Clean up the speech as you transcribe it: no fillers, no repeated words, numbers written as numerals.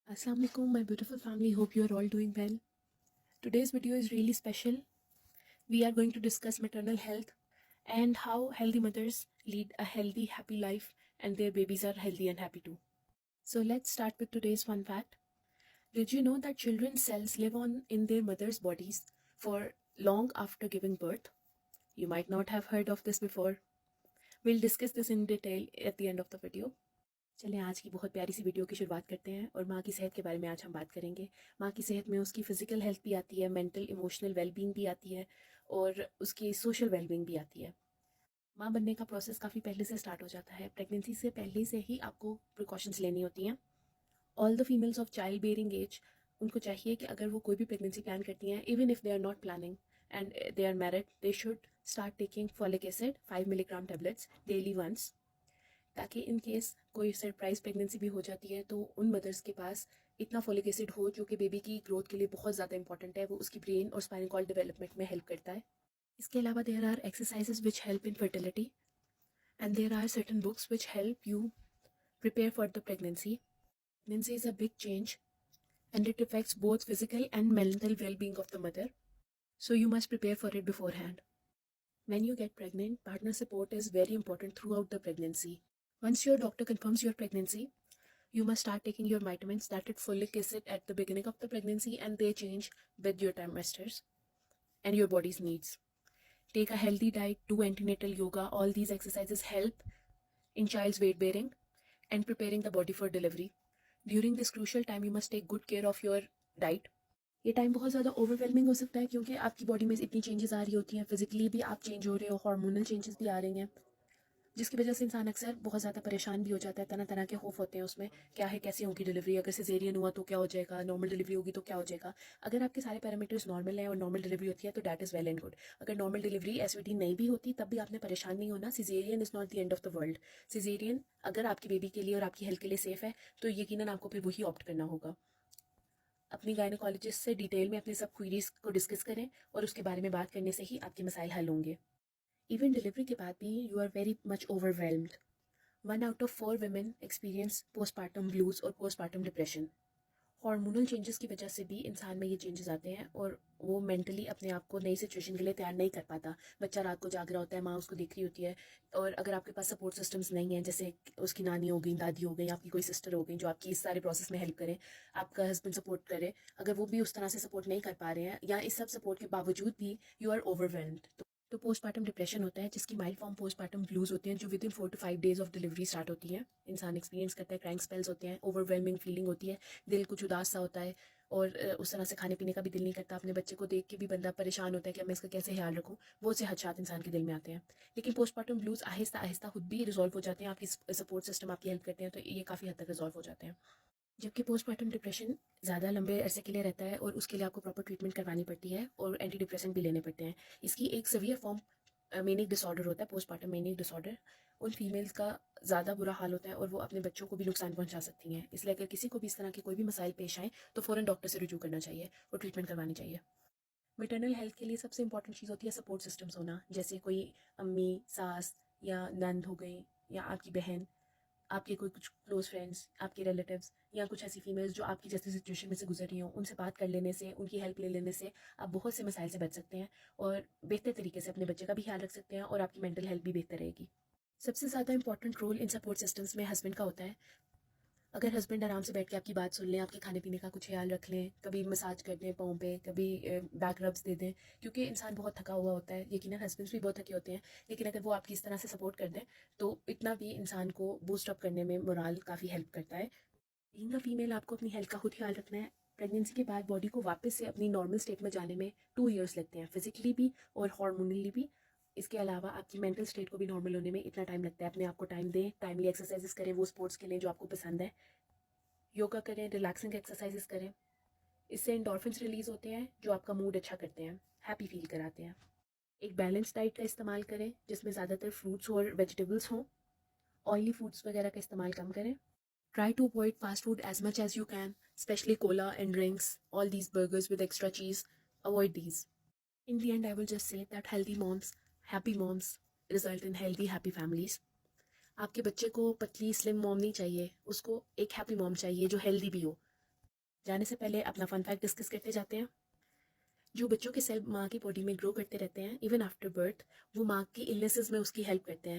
Assalamu alaikum, my beautiful family. Hope you are all doing well. Today's video is really special. We are going to discuss maternal health and how healthy mothers lead a healthy, happy life and their babies are healthy and happy too. So let's start with today's fun fact. Did you know that children's cells live on in their mother's bodies for long after giving birth? You might not have heard of this before. We'll discuss this in detail at the end of the video. चलें आज की बहुत प्यारी सी video की शुरुआत करते हैं और माँ की सेहत के बारे में आज हम बात करेंगे। माँ की सेहत में उसकी फ़िज़िकल हेल्थ भी आती है, मेंटल इमोशनल वेलबींग भी आती है और उसकी सोशल वेलबींग भी आती है। माँ बनने का प्रोसेस काफ़ी पहले से स्टार्ट हो जाता है। प्रेगनेंसी से पहले से ही आपको प्रिकॉशंस लेनी होती हैं। All the females of child bearing age, उनको चाहिए कि अगर वो कोई भी प्रेगनेंसी प्लान करती हैं, even if they are not planning and they are married, they should start taking folic acid 5 milligram tablets daily once, ताकि इन केस कोई सरप्राइज प्रेगनेंसी भी हो जाती है तो उन मदर्स के पास इतना फॉलिक एसिड हो जो कि बेबी की ग्रोथ के लिए बहुत ज़्यादा इंपॉर्टेंट है। वो उसकी ब्रेन और स्पाइनल कॉर्ड डेवलपमेंट में हेल्प करता है। इसके अलावा there are exercises which help in fertility and there are certain books which help you prepare for the pregnancy. Pregnancy is a big change and it affects both physical and mental well-being of the mother. So you must prepare for it beforehand. When you get pregnant, partner support is very important throughout the pregnancy. Once your doctor confirms your pregnancy, you must start taking your vitamins that at folic acid at the beginning of the pregnancy and they change with your trimesters and your body's needs. Take a healthy diet, do antenatal yoga. All these exercises help in child's weight bearing and preparing the body for delivery. During this crucial time, you must take good care of your diet. ये time बहुत ज़्यादा overwhelming हो सकता है क्योंकि आपकी body में इतनी चेंजेस आ रही होती हैं, फिजिकली भी आप चेंज हो रहे हो, हार्मोनल चेंजेस भी आ रही हैं, जिसकी वजह से इंसान अक्सर बहुत ज़्यादा परेशान भी हो जाता है। तरह तरह के खौफ होते हैं उसमें, क्या है, कैसे होगी डिलीवरी, अगर सिजेरियन हुआ तो क्या हो जाएगा, नॉर्मल डिलीवरी होगी तो क्या हो जाएगा। अगर आपके सारे पैरामीटर्स नॉर्मल हैं और नॉर्मल डिलीवरी होती है तो that is well and good. अगर नॉर्मल डिलीवरी एसवीटी नहीं भी होती तब भी आपने परेशान नहीं होना। Caesarean is not the end of the world. Caesarean अगर आपकी बेबी के लिए और आपकी हेल्थ के लिए सेफ़ है तो यकीनन आपको फिर वही ऑप्ट करना होगा। अपनी गायनोकोलॉजिस्ट से डिटेल में अपने सब क्वेरीज को डिस्कस करें और उसके बारे में बात करने से ही आपके मसाइल हल होंगे। इवन डिलीवरी के बाद भी you are very much overwhelmed. 1 out of 4 women experience postpartum blues और postpartum depression. हार्मोनल चेंजेस की वजह से भी इंसान में ये चेंजेस आते हैं और वो मेंटली अपने आप को नई सिचुएशन के लिए तैयार नहीं कर पाता। बच्चा रात को जाग रहा होता है, माँ उसको देख रही होती है, और अगर आपके पास सपोर्ट सिस्टम्स नहीं हैं, जैसे उसकी नानी हो गई, दादी हो गई, आपकी कोई सिस्टर हो गई जो आपकी इस सारे प्रोसेस में हेल्प करे, आपका हस्बैंड सपोर्ट करे, अगर वो भी उस तरह से सपोर्ट नहीं कर पा रहे हैं या इस सब सपोर्ट के बावजूद भी यू आर ओवरवेल्म्ड, तो पोस्टमार्टम डिप्रेशन होता है, जिसकी माइल्ड फॉर्म पोस्टमार्टम ब्लूज होते हैं जो with in 4 to 5 days of delivery start होती हैं। इंसान एक्सपीरियंस करता है, क्रैंक स्पेल्स होते हैं, ओवरवेलमिंग फीलिंग होती है, दिल कुछ उदास सा होता है और उस तरह से खाने पीने का भी दिल नहीं करता। अपने बच्चे को देख के भी बंदा परेशान होता है कि मैं इसका कैसे ख्याल रखूँ। बहुत से हदशात इंसान के दिल में आते हैं, लेकिन पोस्टमार्टम ब्लूज आहिस्ता आहिस्ता खुद भी रिजॉल्व हो जाते हैं। आपकी सपोर्ट सिस्टम आपकी हेल्प करते हैं तो ये काफ़ी हद तक रिजॉल्व हो जाते हैं। जबकि पोस्टमार्टम डिप्रेशन ज़्यादा लंबे अरसे के लिए रहता है और उसके लिए आपको प्रॉपर ट्रीटमेंट करवानी पड़ती है और एंटी डिप्रेसेंट भी लेने पड़ते हैं। इसकी एक सीवियर फॉर्म मेनिक डिसऑर्डर होता है, पोस्टमार्टम मेनिक डिसऑर्डर। उन फीमेल्स का ज़्यादा बुरा हाल होता है और वो अपने बच्चों को भी नुकसान पहुंचा सकती हैं। इसलिए अगर किसी को भी इस तरह के कोई भी मसाइल पेश आए तो फ़ौरन डॉक्टर से रुजू करना चाहिए और ट्रीटमेंट करवानी चाहिए। मेटरनल हेल्थ के लिए सबसे इंपॉर्टेंट चीज़ होती है सपोर्ट सिस्टम्स होना, जैसे कोई अम्मी, सास या नंद हो गई या आपकी बहन, आपके कोई कुछ क्लोज फ्रेंड्स, आपके रिलेटिव्स या कुछ ऐसी फीमेल्स जो आपकी जैसी सिचुएशन में से गुजर रही हों, उनसे बात कर लेने से, उनकी हेल्प ले लेने से आप बहुत से मसाइल से बच सकते हैं और बेहतर तरीके से अपने बच्चे का भी ख्याल रख सकते हैं और आपकी मेंटल हेल्थ भी बेहतर रहेगी। सबसे ज़्यादा important role in support systems में हस्बैंड का होता है। अगर हस्बैंड आराम से बैठ के आपकी बात सुन लें, आपके खाने पीने का कुछ ख्याल रख लें, कभी मसाज कर दें पाँव पे, कभी बैक रब्स दे दें, क्योंकि इंसान बहुत थका हुआ होता है, यकीनन हस्बैंड्स भी बहुत थके होते हैं, लेकिन अगर वो आपकी इस तरह से सपोर्ट कर दें तो इतना भी इंसान को बूस्ट अप करने में मोराल काफ़ी हेल्प करता है। बीइंग अ फीमेल आपको अपनी हेल्थ का खुद ख्याल रखना है। प्रेगनेंसी के बाद बॉडी को वापस से अपनी नॉर्मल स्टेट में जाने में 2 years लगते हैं, फिजिकली भी और हार्मोनली भी। इसके अलावा आपकी मेंटल स्टेट को भी नॉर्मल होने में इतना टाइम लगता है। अपने आप को टाइम दें, टाइमली एक्सरसाइजेस करें, वो स्पोर्ट्स के लिए जो आपको पसंद है, योगा करें, रिलैक्सिंग एक्सरसाइजेस करें। इससे एंडोर्फिन्स रिलीज होते हैं जो आपका मूड अच्छा करते हैं, हैप्पी फील कराते हैं। एक बैलेंस डाइट का इस्तेमाल करें जिसमें ज़्यादातर फ्रूट्स और वेजिटेबल्स हों। ऑयली फूड्स वगैरह का इस्तेमाल कम करें। Try to avoid fast food as much as you can, especially cola and drinks, all these burgers with extra cheese. Avoid these. In the end, I will just say that healthy moms, happy moms result in healthy, happy families. आपके बच्चे को पतली slim mom नहीं चाहिए, उसको एक happy mom चाहिए जो हेल्दी भी हो। जाने से पहले अपना फन फैक्ट डिस्कस करते जाते हैं। जो बच्चों के सेल माँ की बॉडी में ग्रो करते रहते हैं इवन आफ्टर बर्थ, वो माँ की इलनेसेस में उसकी हेल्प करते हैं।